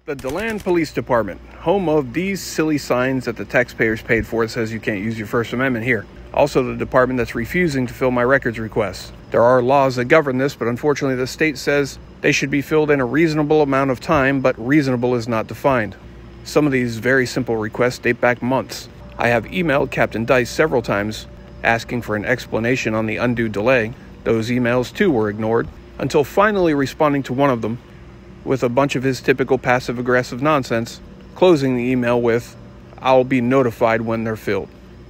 The Deland Police Department, home of these silly signs that the taxpayers paid for that says you can't use your First Amendment here. Also the department that's refusing to fill my records requests. There are laws that govern this, but unfortunately the state says they should be filled in a reasonable amount of time, but reasonable is not defined. Some of these very simple requests date back months. I have emailed Captain Dice several times asking for an explanation on the undue delay. Those emails too were ignored, until finally responding to one of them with a bunch of his typical passive-aggressive nonsense, closing the email with, "I'll be notified when they're filled."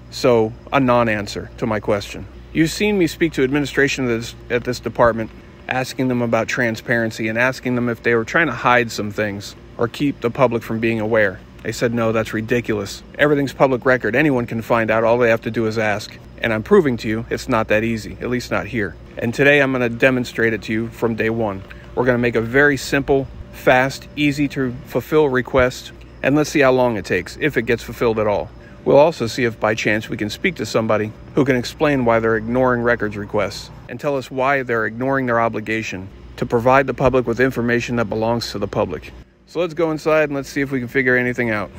So, a non-answer to my question. You've seen me speak to administration at this department, asking them about transparency and asking them if they were trying to hide some things or keep the public from being aware. They said, no, that's ridiculous. Everything's public record. Anyone can find out. All they have to do is ask. And I'm proving to you it's not that easy, at least not here. And today I'm going to demonstrate it to you from day one. We're going to make a very simple, fast, easy to fulfill request, and let's see how long it takes, if it gets fulfilled at all. We'll also see if by chance we can speak to somebody who can explain why they're ignoring records requests and tell us why they're ignoring their obligation to provide the public with information that belongs to the public. So let's go inside and let's see if we can figure anything out.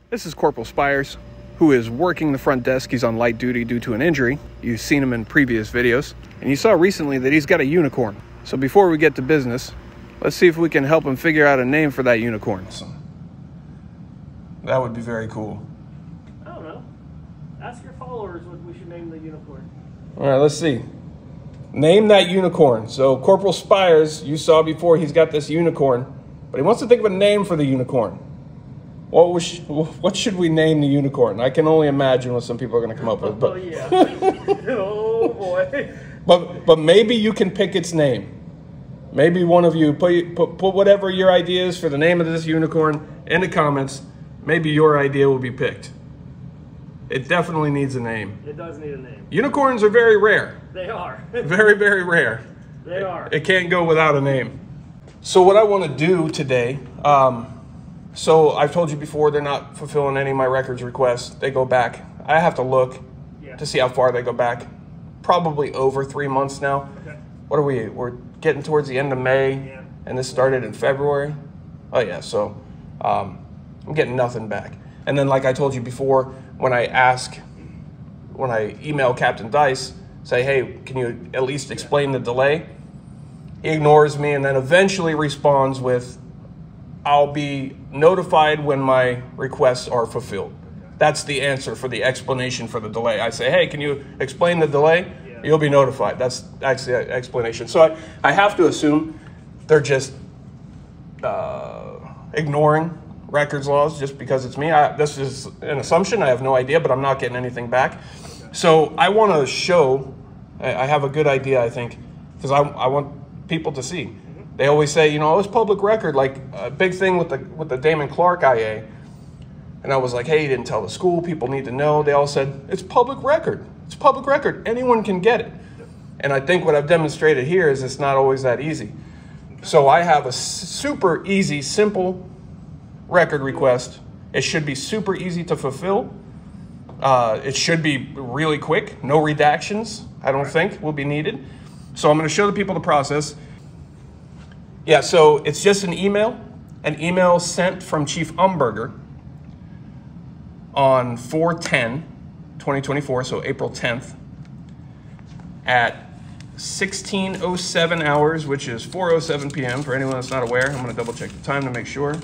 This is Corporal Spires, who is working the front desk. He's on light duty due to an injury. You've seen him in previous videos, and you saw recently that he's got a unicorn. So before we get to business, let's see if we can help him figure out a name for that unicorn. That would be very cool. I don't know. Ask your followers what we should name the unicorn. All right, let's see. Name that unicorn. So Corporal Spires, you saw before, he's got this unicorn, but he wants to think of a name for the unicorn. What should we name the unicorn? I can only imagine what some people are going to come up with. But oh, yeah. Oh, boy. But maybe you can pick its name. Maybe one of you put whatever your idea is for the name of this unicorn in the comments. Maybe your idea will be picked. It definitely needs a name. It does need a name. Unicorns are very rare. They are. Very, very rare. They are. It can't go without a name. So what I want to do today, so I've told you before, they're not fulfilling any of my records requests. They go back. I have to look to see how far they go back. Probably over 3 months now. Okay. What are we? We're getting towards the end of May, and this started in February. Oh yeah, so I'm getting nothing back. And then, like I told you before, when I email Captain Dice, say, hey, can you at least explain the delay? He ignores me and then eventually responds with, I'll be notified when my requests are fulfilled. That's the answer for the explanation for the delay. I say, hey, can you explain the delay? Yeah. You'll be notified. That's actually the explanation. So I have to assume they're just ignoring records laws just because it's me. This is an assumption. I have no idea, but I'm not getting anything back. Okay. So I want to show, I have a good idea, I think, because I want people to see. Mm-hmm. They always say, you know, it's public record, like a big thing with the Damon Clark IA. And I was like, hey, you didn't tell the school. People need to know. They all said, it's public record. It's public record. Anyone can get it. And I think what I've demonstrated here is it's not always that easy. So I have a super easy, simple record request. It should be super easy to fulfill. It should be really quick. No redactions, I don't think, will be needed. So I'm going to show the people the process. Yeah, so it's just an email sent from Chief Umberger on 4/10/2024, so April 10th, at 16:07 hours, which is 4:07 p.m. for anyone that's not aware. I'm going to double check the time to make sure.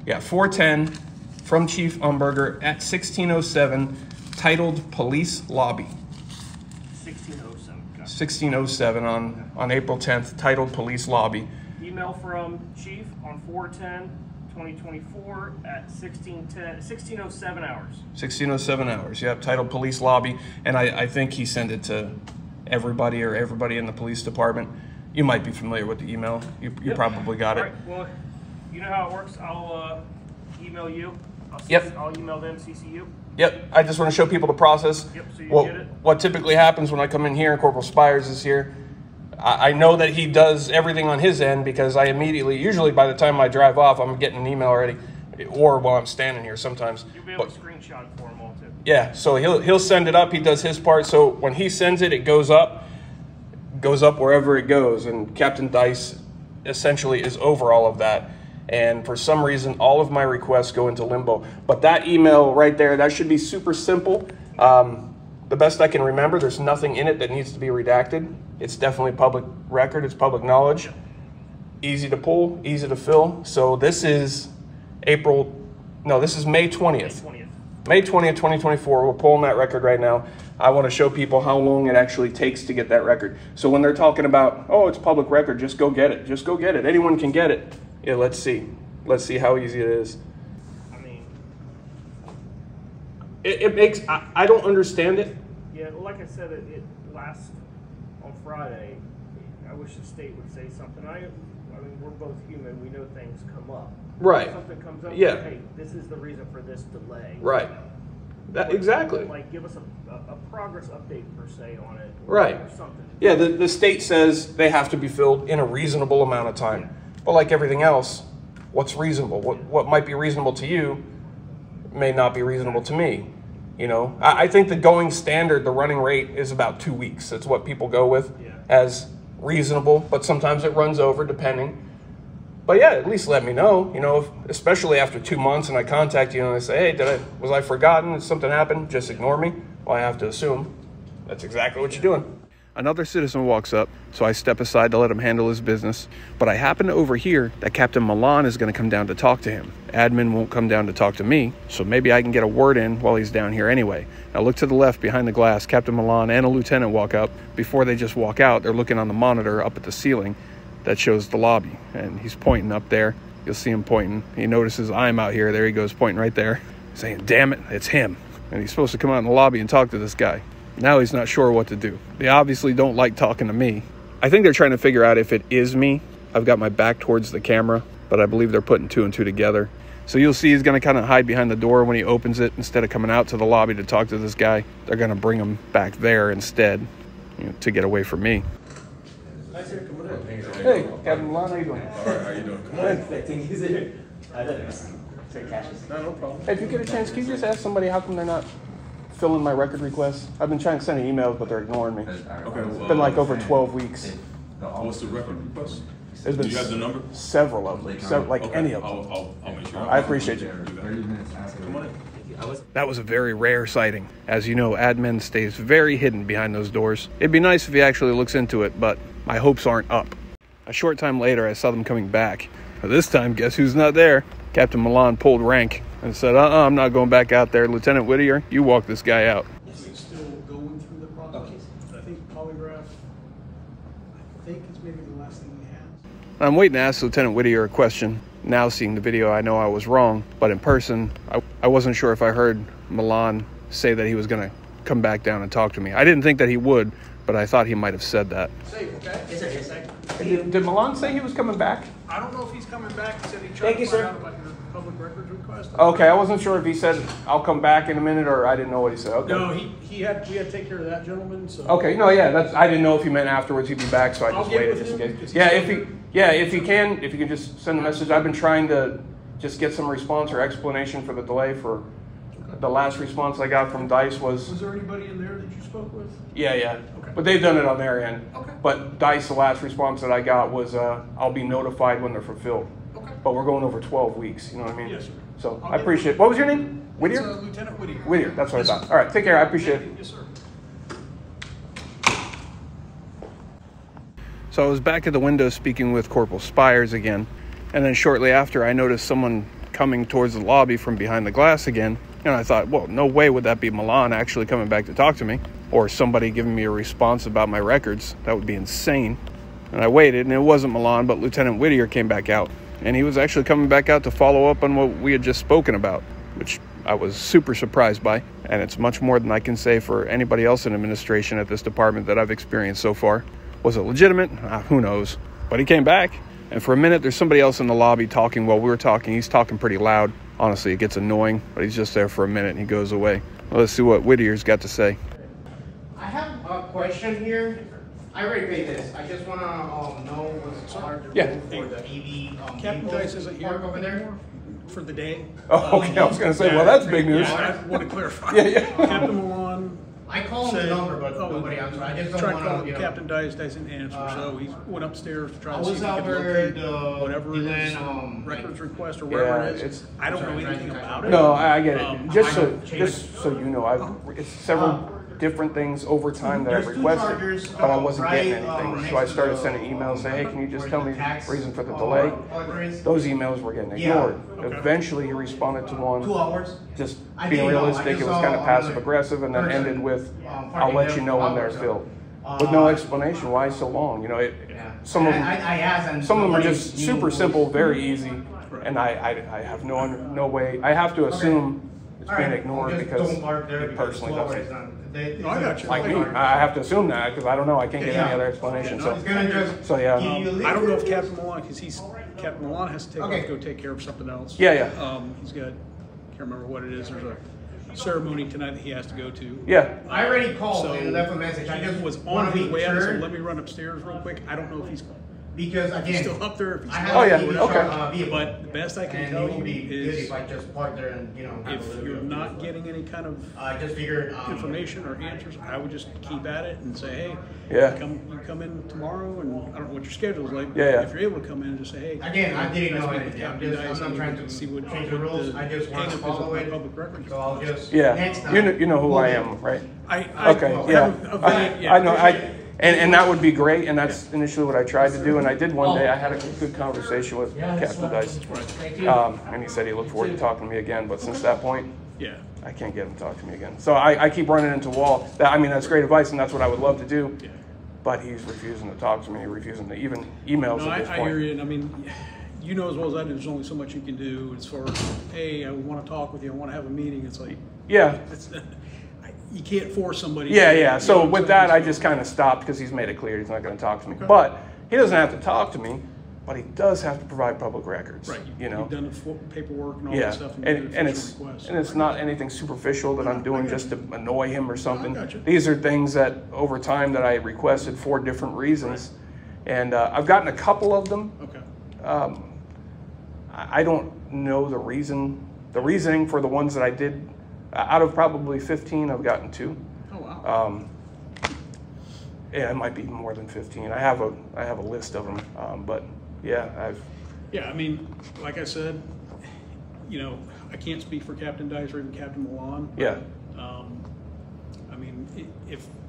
Yeah, 4:10 from Chief Umberger at 16:07, titled Police Lobby. 16:07. 16:07 on April 10th, titled Police Lobby. Email from Chief on 4/10/2024 at 16:07 hours. 16:07 hours, yep, titled Police Lobby. And I think he sent it to everybody in the police department. You might be familiar with the email. You probably got it. All right, well, you know how it works. I'll email you. I'll email them, CC you. Yep, I just want to show people the process. Yep, so you get it. What typically happens when I come in here and Corporal Spires is here, I know that he does everything on his end because I immediately, usually by the time I drive off, I'm getting an email already, or while I'm standing here sometimes. You'll be able to screenshot it for him all too. Yeah, so he'll send it up. He does his part. So when he sends it, it goes up wherever it goes. And Captain Dice essentially is over all of that. And for some reason, all of my requests go into limbo. But that email right there, that should be super simple. The best I can remember, there's nothing in it that needs to be redacted. It's definitely public record. It's public knowledge. Easy to pull, easy to fill. So this is May 20th. May 20th, 2024. We're pulling that record right now. I want to show people how long it actually takes to get that record. So when they're talking about, oh, it's public record, just go get it. Just go get it. Anyone can get it. Yeah, let's see. Let's see how easy it is. I mean, it makes, I don't understand it. yeah, well, like I said, it last on Friday. I wish the state would say something. I mean, we're both human. We know things come up. Right. If something comes up. Yeah. Like, hey, this is the reason for this delay. Right. That, exactly. Like, give us a progress update per se on it. Right. Or something. Yeah, the state says they have to be filled in a reasonable amount of time. Yeah. But like everything else, what's reasonable? What might be reasonable to you may not be reasonable to me. You know, I think the going standard, the running rate is about 2 weeks. That's what people go with as reasonable, but sometimes it runs over depending. But yeah, at least let me know, you know, especially after 2 months and I contact you and I say, hey, was I forgotten? Did something happen? Just ignore me. Well, I have to assume that's exactly what you're doing. Another citizen walks up, so I step aside to let him handle his business. But I happen to overhear that Captain Milan is going to come down to talk to him. Admin won't come down to talk to me, so maybe I can get a word in while he's down here anyway. Now look to the left behind the glass. Captain Milan and a lieutenant walk up. Before they just walk out, they're looking on the monitor up at the ceiling that shows the lobby. And he's pointing up there. You'll see him pointing. He notices I'm out here. There he goes, pointing right there, saying, damn it, it's him. And he's supposed to come out in the lobby and talk to this guy. Now he's not sure what to do. They obviously don't like talking to me. I think they're trying to figure out if it is me. I've got my back towards the camera, but I believe they're putting 2 and 2 together. So you'll see he's going to kind of hide behind the door when he opens it. Instead of coming out to the lobby to talk to this guy, they're going to bring him back there instead, you know, to get away from me. Hey, Captain Milan, how you doing? All right, how you doing? Come on. Expecting you there. No problem. Hey, if you get a chance, can you just ask somebody how come they're not filling my record requests? I've been trying to send emails, but they're ignoring me. Okay, It's been like over 12 weeks. What's the record request? There's been Do you have the number? several of them, Okay, any of them. I'll make sure. I appreciate you. Come on in. That was a very rare sighting. As you know, admin stays very hidden behind those doors. It'd be nice if he actually looks into it, but my hopes aren't up. A short time later, I saw them coming back. But this time, guess who's not there? Captain Milan pulled rank and said, I'm not going back out there. Lieutenant Whittier, you walk this guy out. It's still going through the process. I think polygraph, I think it's maybe the last thing we have. I'm waiting to ask Lieutenant Whittier a question. Now seeing the video, I know I was wrong, but in person, I wasn't sure if I heard Milan say that he was going to come back down and talk to me. I didn't think that he would, but I thought he might have said that. Safe, okay? Yes, sir. Yes, sir. Did Milan say he was coming back? I don't know if he's coming back. He said he Thank tried you, to find sir. out about your public records request. Okay, I wasn't sure if he said, I'll come back in a minute, or I didn't know what he said. Okay. No, we had to take care of that gentleman, so. Okay, no, yeah, I didn't know if he meant afterwards he'd be back, so I I'll just get waited with just in him, case. 'cause Yeah, he's if you can just send a message. I've been trying to just get some response or explanation for the delay. For the last response I got from DICE was Was there anybody in there that you spoke with? yeah, Okay. but they've done it on their end. Okay. But DICE, the last response that I got was I'll be notified when they're fulfilled. Okay. But we're going over 12 weeks. You know what I mean? Yes, sir. So I'll I get appreciate. with- What was your name? Whittier. It's, Lieutenant Whittier. Whittier. That's what Yes, I thought. sir. All right. Take care. I appreciate it. Yes, sir. So I was back at the window speaking with Corporal Spires again, and then shortly after I noticed someone coming towards the lobby from behind the glass again, and I thought, well, no way would that be Milan actually coming back to talk to me, or somebody giving me a response about my records. That would be insane. And I waited, and it wasn't Milan, but Lieutenant Whittier came back out, and he was actually coming back out to follow up on what we had just spoken about, which I was super surprised by, and it's much more than I can say for anybody else in administration at this department that I've experienced so far. Was it legitimate? Who knows? But he came back, and for a minute, there's somebody else in the lobby talking while we were talking. He's talking pretty loud. Honestly, it gets annoying, but he's just there for a minute, and he goes away. Well, let's see what Whittier's got to say. I have a question here. I already paid this. I just want to know what's charged for the EV. Captain Dice isn't here park over there. anymore for the day. Oh, okay. I was going to say, well, that's big news. Yeah, I want to clarify. Yeah. Captain Milan I called the number, but nobody answered. I just don't tried want calling to, Captain Dice doesn't answer, so he went upstairs to try I to see was if he out could there locate the whatever it is, Deland, records request or whatever it is. I don't know anything about it. No, I get it. Just I so you know, it's several different things over time that I've There's two requested, chargers, but I wasn't getting right, anything. So I next started to sending emails saying, hey, can you just where tell the me tax, the reason for the delay? is. Those emails were getting Yeah. ignored. Eventually, he responded to 2 one, hours. just I being didn't know. I realistic. just It was saw kind of another passive aggressive, and then person, ended with, I'll parking let there you for know when they're hours. filled. With no explanation why so long. You know, some of them, I asked, and some of them are nobody just knew. super simple, very easy, and I have no way. I have to assume it's being ignored Just because don't park there he because personally slower doesn't. is not- No, I got you. Like me, I have to assume that because I don't know. I can't get any other explanation. So, It's gonna just so yeah. give you I don't know if Captain Milan, because Captain Milan has to take off to go take care of something else. Yeah. He's got, can't remember what it is. There's a ceremony tonight that he has to go to. Yeah. I already called So and left a message. I just he was want on to his be way out. So sure let me run upstairs real quick. I don't know if he's because again, still up there. If he's I not. have Oh, a yeah, TV okay. vehicle, But the best I can and tell it would be you good is if I just park there and have a if little you're bit of not fun. getting any kind of I just figured information or answers, I would just keep at it and say, hey, Yeah. you come in tomorrow, and I don't know what your schedule is like. But Yeah. if you're able to come in and just say, hey, Again, I didn't can know speak with anything. I'm Captain just Dice I'm and trying to see what change the rules. I just want hang to up is follow with it. my public records. So I'll just Yeah. next time. You know who I am, right? I Okay. have Yeah. a vague- yeah. I know. And that would be great, and that's initially what I tried to do, and I did one day. I had a good conversation with Captain Dice, and he said he looked forward to talking to me again, but since that point, Yeah. I can't get him to talk to me again. So I keep running into a wall. That's great advice, and that's what I would love to do, Yeah. but he's refusing to talk to me, refusing to even emails No, at this I point. hear you, and I mean, you know as well as I do, there's only so much you can do as far as, hey, I want to talk with you, I want to have a meeting. It's like, Yeah. you can't force somebody. Yeah. So You know what with I'm that, I saying? just kind of stopped because he's made it clear he's not going to talk to me. Okay. But he doesn't have to talk to me, but he does have to provide public records. Right, You know. you've done the paperwork and all Yeah, that stuff. and did the it's official request. and it's not anything superficial that I'm doing just to annoy him or something. gotcha. These are things that over time that I requested for different reasons, and I've gotten a couple of them. Okay. I don't know the reasoning for the ones that I did. Out of probably 15, I've gotten 2. Oh, wow. Yeah, it might be more than 15. I have a list of them, but yeah, Yeah, I mean, like I said, you know, I can't speak for Captain Dice or even Captain Milan. Yeah. I mean,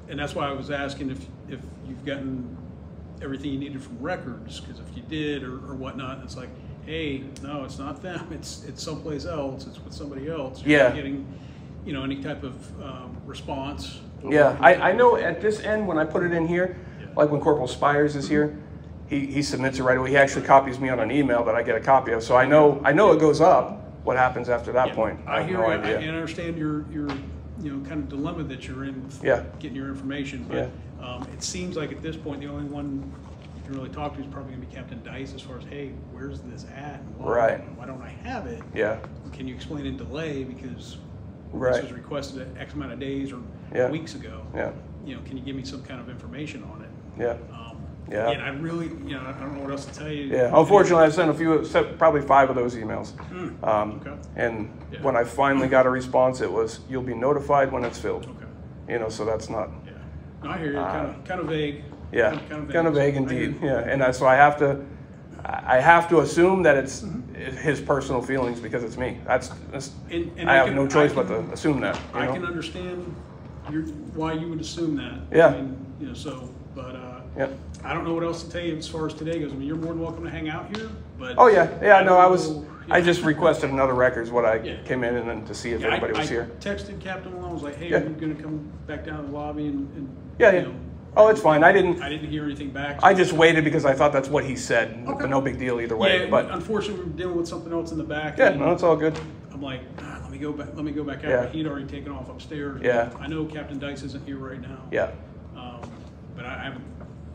and that's why I was asking if you've gotten everything you needed from records, because if you did or whatnot, it's like, hey, no, it's not them. It's someplace else. It's with somebody else. You're not getting, you know, any type of response. Yeah, I know at this end when I put it in here, like when Corporal Spires is here, he submits it right away. He actually copies me on an email that I get a copy of, so I know it goes up. What happens after that point? I hear no you, idea. and I understand your kind of dilemma that you're in with getting your information, but it seems like at this point the only one you can really talk to is probably going to be Captain Dice as far as, hey, where's this at? And why don't I have it? Yeah. Can you explain in delay because Right. this was requested X amount of days or weeks ago? Yeah. You know, can you give me some kind of information on it? Yeah. Yeah. And I really, you know, I don't know what else to tell you. Yeah, unfortunately, I sent probably 5 of those emails. Okay. And when I finally got a response, it was, you'll be notified when it's filled. Okay. You know, so that's not. Yeah. No, I hear you. Kind of vague. Yeah, kind of vague So indeed. Yeah, and so I have to assume that it's his personal feelings because it's me. That's And I have no choice but to assume that. You I know? can understand why you would assume that. Yeah. I mean, you know, so, but I don't know what else to tell you as far as today goes. I mean, you're more than welcome to hang out here, but. Oh yeah, no, I I just requested another records when I came in and then to see if everybody was here. I texted Captain Malone, was like, hey, Yeah. are you going to come back down to the lobby and Yeah. you know, Oh, it's fine. I didn't hear anything back. I just waited because I thought that's what he said. Okay. But no big deal either way. Yeah, But unfortunately, we're dealing with something else in the back. yeah, and no, it's all good. I'm like, let me go back out. Yeah. But he'd already taken off upstairs. Yeah. I know Captain Dice isn't here right now. Yeah. But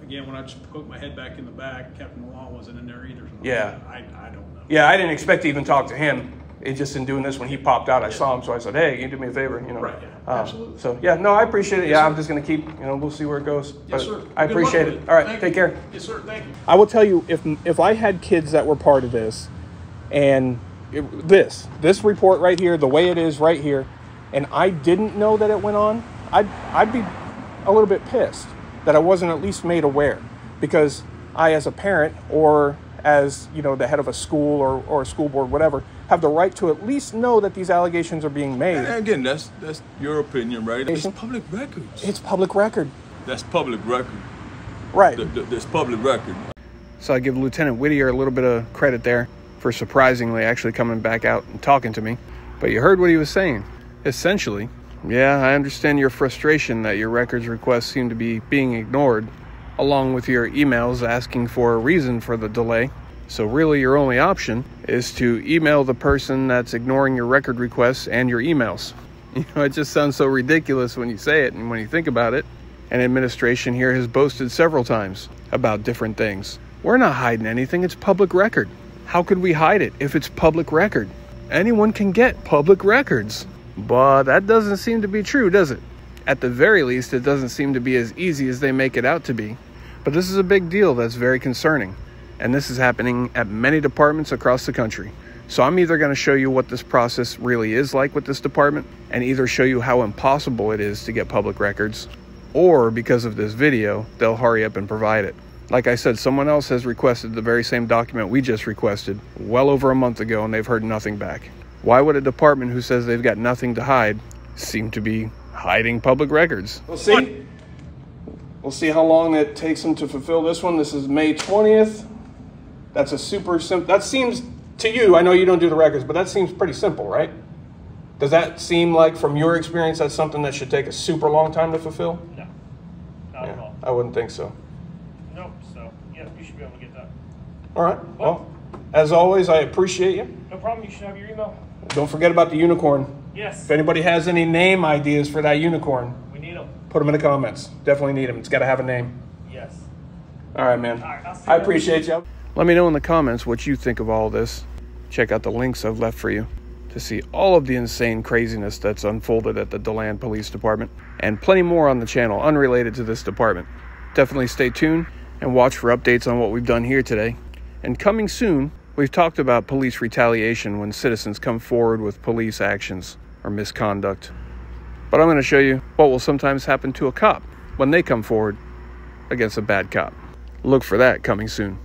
again, when I just poked my head back in the back, Captain Malone wasn't in there either. So Yeah. I don't know. Yeah, I didn't expect to even talk to him. It just in doing this, when he popped out, I saw him, so I said, "Hey, can you do me a favor?" You know. Right, yeah. Absolutely. So yeah, no, I appreciate it. Yes, Yeah, sir. I'm just gonna keep. We'll see where it goes. Yes, But sir. I Good luck appreciate with it. it. All right, Thank take you. care. Yes, sir. Thank you. I will tell you, if I had kids that were part of this, and this report right here, the way it is right here, and I didn't know that it went on, I'd be a little bit pissed that I wasn't at least made aware, because I, as a parent, or as, you know, the head of a school or a school board, whatever, have the right to at least know that these allegations are being made. And again, that's your opinion, right? It's public records. It's public record. That's public record. Right. There's public record. So I give Lieutenant Whittier a little bit of credit there for surprisingly actually coming back out and talking to me. But you heard what he was saying. Essentially, yeah, I understand your frustration that your records requests seem to be being ignored, along with your emails asking for a reason for the delay. So really your only option is to email the person that's ignoring your record requests and your emails. You know, it just sounds so ridiculous when you say it and when you think about it. And administration here has boasted several times about different things. We're not hiding anything, it's public record. How could we hide it if it's public record? Anyone can get public records. But that doesn't seem to be true, does it? At the very least, it doesn't seem to be as easy as they make it out to be. But this is a big deal that's very concerning. And this is happening at many departments across the country. So I'm either going to show you what this process really is like with this department, and either show you how impossible it is to get public records, or because of this video, they'll hurry up and provide it. Like I said, someone else has requested the very same document we just requested well over a month ago, and they've heard nothing back. Why would a department who says they've got nothing to hide seem to be hiding public records? We'll see. We'll see how long it takes them to fulfill this one. This is May 20th. That's a super simple. That seems to you, I know you don't do the records, but that seems pretty simple, right? Does that seem like, from your experience, that's something that should take a super long time to fulfill? No, not at all. I wouldn't think so. Nope, so, yeah, you should be able to get that. All right. Well, as always, I appreciate you. No problem, you should have your email. Don't forget about the unicorn. Yes. If anybody has any name ideas for that unicorn, We need them. put them in the comments. Definitely need them. It's got to have a name. Yes. All right, man. All right, I'll see I you. appreciate you. Let me know in the comments what you think of all this. Check out the links I've left for you to see all of the insane craziness that's unfolded at the Deland Police Department, and plenty more on the channel unrelated to this department. Definitely stay tuned and watch for updates on what we've done here today. And coming soon, we've talked about police retaliation when citizens come forward with police actions or misconduct. But I'm going to show you what will sometimes happen to a cop when they come forward against a bad cop. Look for that coming soon.